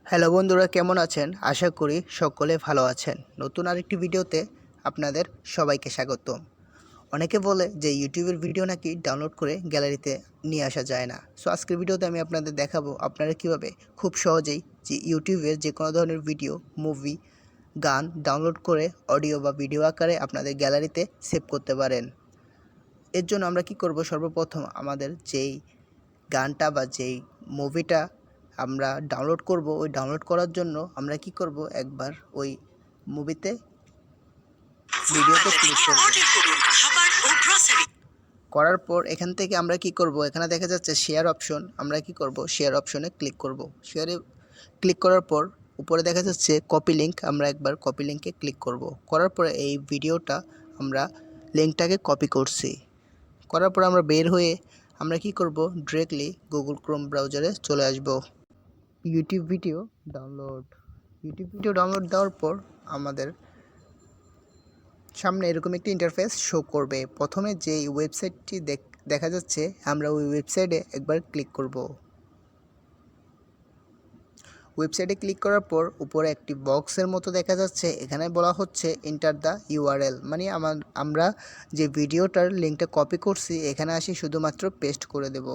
Hello বন্ধুরা, কেমন আছেন? আশা করি সকলে ভালো আছেন। নতুন আরেকটি ভিডিওতে আপনাদের সবাইকে স্বাগতম। অনেকে বলে যে ইউটিউবের ভিডিও নাকি ডাউনলোড করে গ্যালারিতে নিয়ে আসা যায় না। সো আজকের ভিডিওতে আমি আপনাদের দেখাবো আপনারা কিভাবে খুব সহজেই যে ইউটিউবের যে কোনো ধরনের ভিডিও, মুভি, গান ডাউনলোড করে অডিও বা ভিডিও আকারে আপনাদের গ্যালারিতে সেভ করতে পারেন। এর জন্য আমরা কি করব? সর্বপ্রথম আমাদের যেই গানটা বা যেই মুভিটা আমরা ডাউনলোড করব, ওই ডাউনলোড করার জন্য আমরা কি করব? একবার ওই মুভিতে ভিডিওতে ক্লিক করব। করার পর এখান থেকে আমরা কি করব? এখানে দেখা যাচ্ছে শেয়ার অপশন, আমরা কি করব? শেয়ার অপশনে ক্লিক করব। শেয়ারে ক্লিক করার পর উপরে দেখা যাচ্ছে কপি লিঙ্ক, আমরা একবার কপি লিঙ্কে ক্লিক করব। করার পরে এই ভিডিওটা আমরা লিঙ্কটাকে কপি করছি। করার পর আমরা বের হয়ে আমরা কি করব? ডিরেক্টলি গুগল ক্রোম ব্রাউজারে চলে আসব। ইউটিউব ভিডিও ডাউনলোড দেওয়ার পর আমাদের সামনে এরকম একটি ইন্টারফেস শো করবে। প্রথমে যে ওয়েবসাইটটি দেখা যাচ্ছে, আমরা ওই ওয়েবসাইটে একবার ক্লিক করব। ওয়েবসাইটে ক্লিক করার পর উপরে একটি বক্সের মতো দেখা যাচ্ছে, এখানে বলা হচ্ছে এন্টার দ্য ইউআরএল, মানে আমরা যে ভিডিওটার লিঙ্কটা কপি করছি এখানে আসি শুধুমাত্র পেস্ট করে দেব।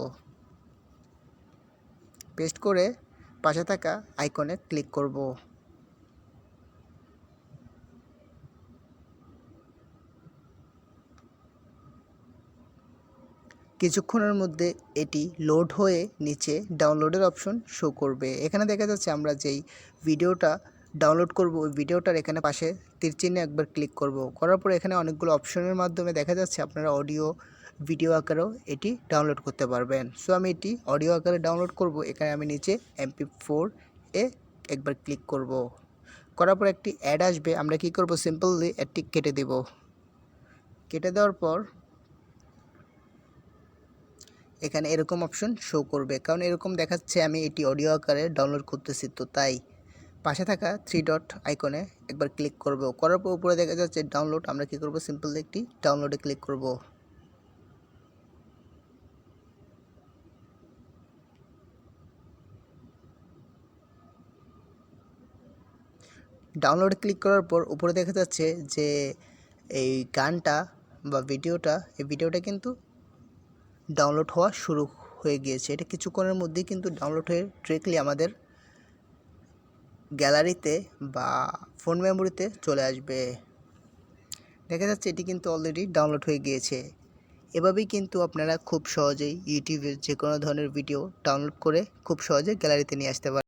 পেস্ট করে পাশে থাকা আইকনে ক্লিক করব। কিছুক্ষণের মধ্যে এটি লোড হয়ে নিচে ডাউনলোডের অপশন শো করবে। এখানে দেখা যাচ্ছে আমরা যেই ভিডিওটা ডাউনলোড করব ওই ভিডিওটার এখানে পাশে তীর চিহ্নে একবার ক্লিক করব। করার পর এখানে অনেকগুলো অপশনের মাধ্যমে দেখা যাচ্ছে আপনারা অডিও, ভিডিও আকারেও এটি ডাউনলোড করতে পারবেন। সো আমি এটি অডিও আকারে ডাউনলোড করব। এখানে আমি নিচে MP4 এ একবার ক্লিক করব। করার পর একটি অ্যাড আসবে, আমরা কি করব? সিম্পলি অ্যাডটি কেটে দেব। কেটে দেওয়ার পর এখানে এরকম অপশন শো করবে, কারণ এরকম দেখাচ্ছে আমি এটি অডিও আকারে ডাউনলোড করতেছি, তো তাই পাশে থাকা 3 ডট আইকনে একবার ক্লিক করব। করার পর উপরে দেখা যাচ্ছে ডাউনলোড, আমরা কি করব? সিম্পলি একটি ডাউনলোডে ক্লিক করব। ডাউনলোডে ক্লিক করার পর উপরে দেখা যাচ্ছে যে এই গানটা বা এই ভিডিওটা কিন্তু ডাউনলোড হওয়া শুরু হয়ে গিয়েছে। এটা কিছুক্ষণের মধ্যেই কিন্তু ডাউনলোড হয়ে ডিরেক্টলি আমাদের গ্যালারিতে বা ফোন মেমোরিতে চলে আসবে। দেখা যাচ্ছে এটি কিন্তু অলরেডি ডাউনলোড হয়ে গিয়েছে। এভাবেই কিন্তু আপনারা খুব সহজেই ইউটিউবের যে কোনো ধরনের ভিডিও ডাউনলোড করে খুব সহজে গ্যালারিতে নিয়ে আসতে পারেন।